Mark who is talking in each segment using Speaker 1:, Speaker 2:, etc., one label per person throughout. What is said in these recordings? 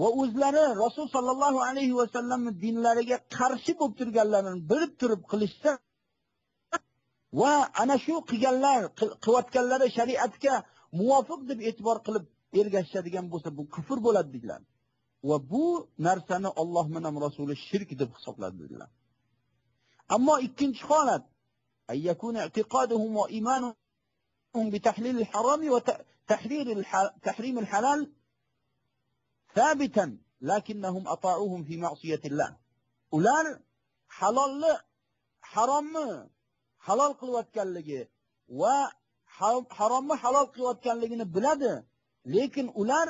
Speaker 1: va o'zlari Rasul sallallohu alayhi va sallamning dinlariga qarshi bo'lib turganlarini bilib turib qilishsa va ana shu qilganlar, qilayotganlari shariatga muvofiq deb e'tibor qilib ergashadigan bo'lsa, bu kufr bo'ladi dedilar. Va bu narsani Alloh bilan Rasuli shirk deb hisobladi dedilar. Ammo ikkinchi holat, ayyakuna i'tiqaduhum va imanuhum bi tahlil al-haram va tahrim al-halal thabitan lakinnahum ata'uhum fi ma'siyatillah. Ular halolni, haromni halol qilayotganligi va haromni halol qilayotganligini biladi, lekin ular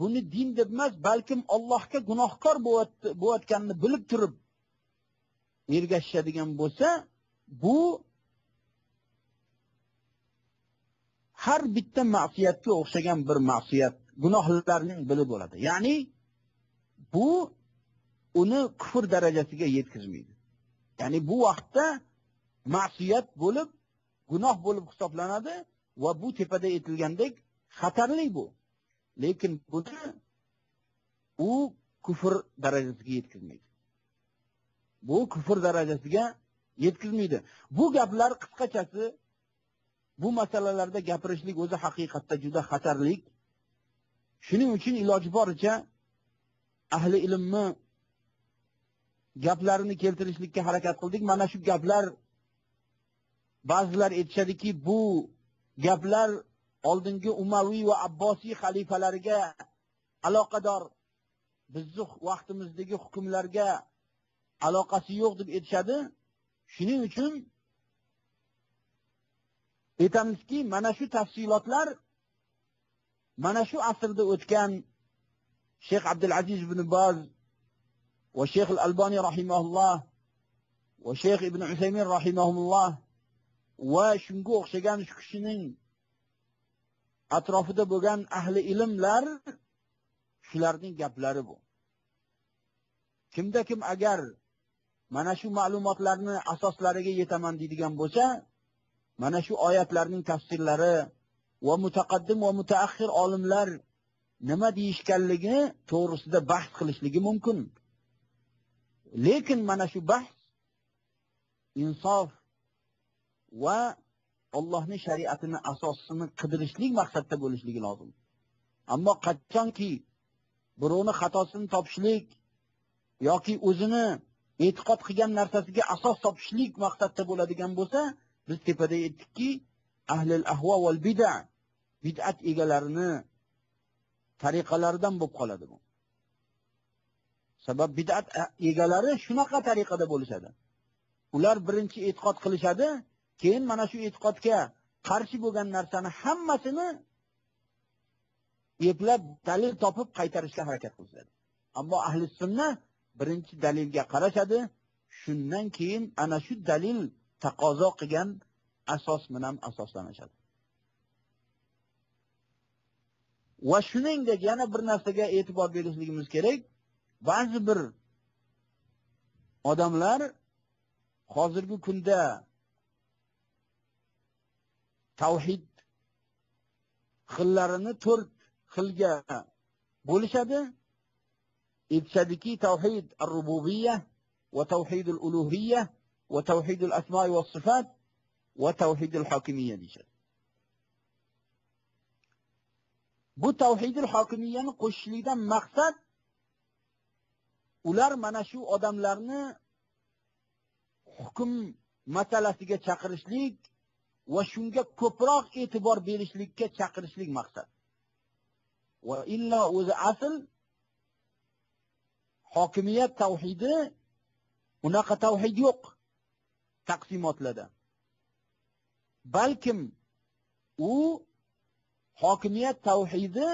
Speaker 1: buni din deb emas, balkim Allohga gunohkor bo'layotganini bilib turib ergashadigan bo'lsa, bu har bitta ma'siyatga o'xshagan bir ma'siyat, gunohlarning biri bo'ladi. Ya'ni bu uni kufr darajasiga yetkazmaydi. Ya'ni bu vaqtda ma'siyat bo'lib, gunoh bo'lib hisoblanadi va bu tepada aytilgandek xatarli bu. Lekin buni u kufr darajasiga yetkazmaydi. Bu kufr darajasiga yetkazmaydi. Bu gaplar qisqachasi bu masalalarda gapirishlik o'zi haqiqatda juda xatarlik. Shuning uchun iloji boricha ahli ilmni gaplarini keltirishlikka harakat qildik. Mana shu gaplar ba'zilar aytishadiki, bu gaplar oldingi Umaviy va Abbosiy xalifalariga aloqador, bizning vaqtimizdagi hukmlarga aloqasi yo'q deb aytishadi. Shuning uchun aytamizki, mana shu tafsilotlar mana shu asrda o'tgan Sheyx Abdulaziz ibn Baz va Sheyx al-Albani rahimahulloh va Sheyx ibn Usaymin rahimahulloh va shunga o'xshagan shu kishining atrofida bo'lgan ahli ilmlar, shularning gaplari bu. Kimda kim agar mana shu ma'lumotlarni asoslariga yetaman deydigan bo'lsa, mana shu oyatlarning tafsirlari va mutaqaddim va mutaaxir olimlar nima deyishganligi to'g'risida bahs qilishligi mumkin. Lekin mana shu bahs insof va Allohning shariatini asosini qidirishlik maqsadda bo'lishligi lozim. Ammo qachonki birovni xatosini topishlik yoki o'zini e'tiqod qilgan narsasiga asos topishlik maqsadda bo'ladigan bo'lsa, biz tepada aytdikki, ahlul ahvo val bid'at egalarini tariqalaridan bo'lib qoladi bu. Sabab bid'at egalari shunaqa tariqada bo'lishadi. Ular birinchi e'tiqod qilishadi, keyin mana shu e'tiqodga qarshi bo'lgan narsani hammasini eplab dalil topib qaytarishga harakat qiladi. Ammo ahli sunna birinchi dalilga qarashadi, shundan keyin ana shu dalil taqozo qilgan asos bilan asoslanishadi. Va shuningdek yana bir narsaga e'tibor berishligimiz kerak. Ba'zi bir odamlar hozirgi kunda tavhid xillarini 4 xilga bo'lishadi. Aytishadiki, tavhid ar-rububiyya va tavhid al-uluhiyya va tavhid al-asma' va sifat va tavhid al-hokimiyya deyishadi. Bu tavhid al-hokimiyyani qo'shishlikdan maqsad ular mana shu odamlarni hukm masalasiga chaqirishlik va shunga ko'proq e'tibor berishlikka chaqirishlik maqsad. Va illa o'zi asl hokimiyat tavhidi unaqa tavhid yo'q taqsimotlarda. Balkim u hokimiyat tavhidi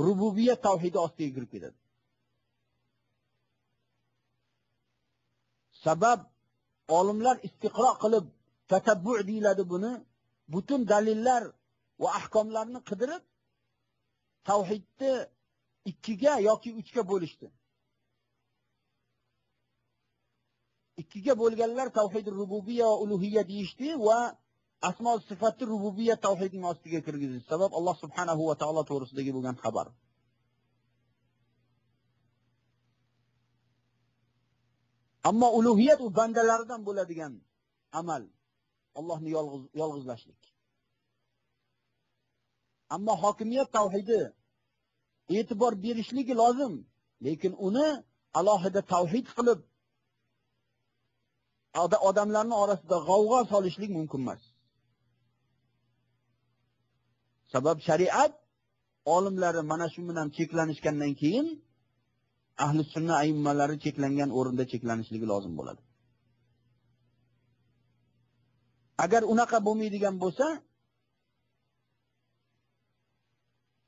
Speaker 1: rububiyat tavhidi ostiga kirib ketadi. Sabab olimlar istiqro qilib tatabbu' deyiladi buni, butun dalillar va ahkomlarni qidirib tavhidni 2 ga yoki 3 ga bo'lishdi. 2 ga bo'lganlar tavhid rububiyya va uluhiyya deyishdi va asmo sifatni rububiyya tavhidining ostiga kirgizdi. Sabab Alloh subhanahu va taolo to'g'risidagi bo'lgan xabar. Ammo ulug'iyat u bandalaridan bo'ladigan amal. Allohni yolg'izlashlik. Ammo hokimiyat tavhidi e'tibor berishligi lozim, lekin uni alohida tavhid qilib odamlarning orasida g'avg'o solishlik mumkin emas. Sabab shariat olimlari mana shu bilan cheklanishgandan keyin ahli sunna aimmalari cheklangan o'rinda cheklanishligi lozim bo'ladi. Agar unaqa bo'lmaydigan bo'lsa,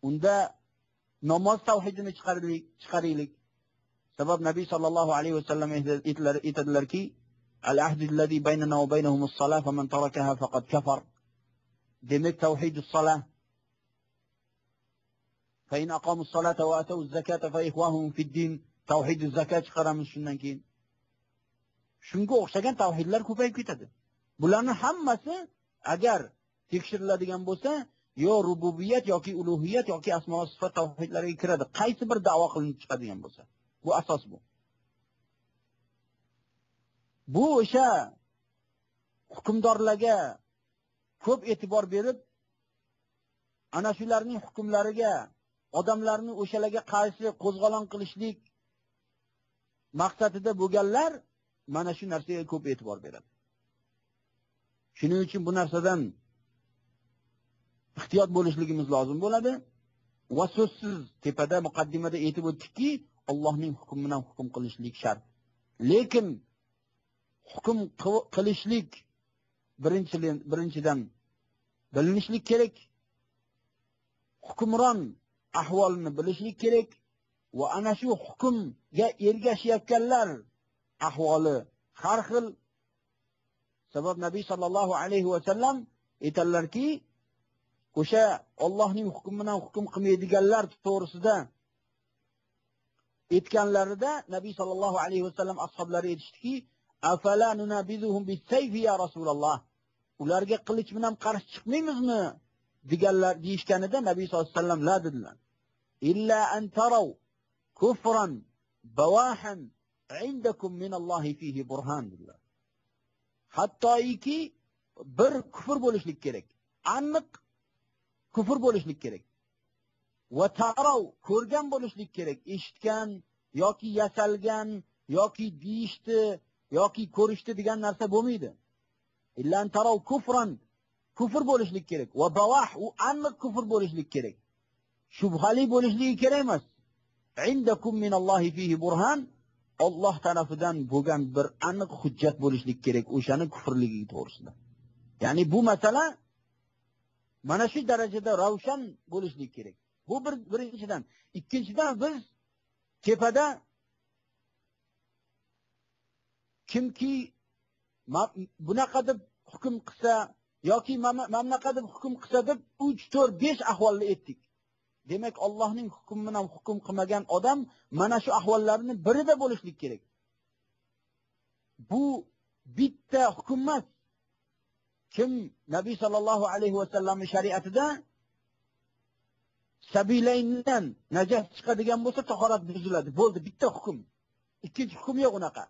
Speaker 1: unda namoz tavhidini chiqaraylik. Sabab Nabiy sallallohu alayhi vasallam aytadilarki, al-ahdu allazi baynana va baynahumus salah fa man tarakaha faqad kafar. Demak tavhidus salah. Fa in aqamus salata va atuz zakata fa ikhwahum fid din. Tavhiduz zakat chiqaramiz shundan keyin. Shunga o'xshagan tavhidlar ko'payib ketadi. Bularning hammasi agar tekshiriladigan bo'lsa, yo rububiyat yoki ulug'iyat yoki asmo va sifat tavhidlariga kiradi. Qaysi bir da'vo qilinib chiqadigan bo'lsa. Bu asos bu. Bu o'sha hukmdorlarga ko'p e'tibor berib, ana shularning hukmlariga, odamlarni o'shalarga qarshi qo'zg'olon qilishlik maqsadida bo'lganlar mana shu narsaga ko'p e'tibor beradi. Shuning uchun bu narsadan ehtiyot bo'lishligimiz lozim bo'ladi. Va so'zsiz tepada muqaddimada aytib o'tdikki, Allohning hukmi bilan hukm qilishlik shart. Lekin hukm qilishlik birinchidan bilinishlik kerak. Hukmron ahvolini bilishlik kerak va ana shu hukmga ergashayotganlar ahvoli har xil. Sabab Nabiy sallallohu alayhi va sallam aytadilarki, o'sha Allohning hukmi bilan hukm qilmaydiganlar to'g'risida aytganlarida Nabiy sallallohu alayhi va sallam ashablari aytishdiki, afala nunabizuhum bis-sayfi ya Rasululloh. Ularga qilich bilan qarshi chiqmaymizmi deganlar deyishganida Nabiy sallallohu alayhi va sallam la dedilar. Illa an taraw kufran bawahan indakum min Allohi fihi burhan dedilar. Hattoki bir kufr bo'lishlik kerak. Aniq kufr bo'lishlik kerak. Va taraw ko'rgan bo'lishlik kerak. Eshitgan yoki yasalgan yoki deyishdi yoki ko'rishdi degan narsa bo'lmaydi. Illa an taraw kufran kufr bo'lishlik kerak. Va bawah u aniq kufr bo'lishlik kerak. Shubhali bo'lishligi kerak emas. Indakum min Allohi fihi burhan. Alloh tarafidan bo'lgan bir aniq hujjat bo'lishlik kerak o'shani kufrligi to'g'risida. Ya'ni bu masala mana shu darajada ravshan bo'lishlik kerak. Bu birinchidan. Ikkinchidan biz tepada kimki bunaqa deb hukm qilsa yoki mamlaqa deb hukm qilsa deb 3, 4, 5 ahvolni aytdik. Demak, Allohning hukmi bilan hukm qilmagan odam mana shu ahvollarni birida bo'lishlik kerak. Bu bitta hukm emas. Kim Nabiy sallallohu alayhi va sallamning shariatida sabilayndan najas chiqadigan bo'lsa tahorat buziladi. Bo'ldi, bitta hukm. Ikkinchi hukm yo'q unaqa.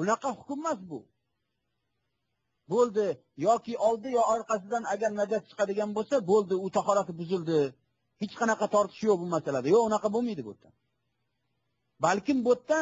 Speaker 1: Unaqa hukm emas bu. Bo'ldi, yoki oldi yo orqasidan agar najas chiqadigan bo'lsa, bo'ldi, u tahorati buzildi. Hech qanaqa tortish yo'q bu masalada. Yo'q, unaqa bo'lmaydi bu yerda. Balkim bu yerda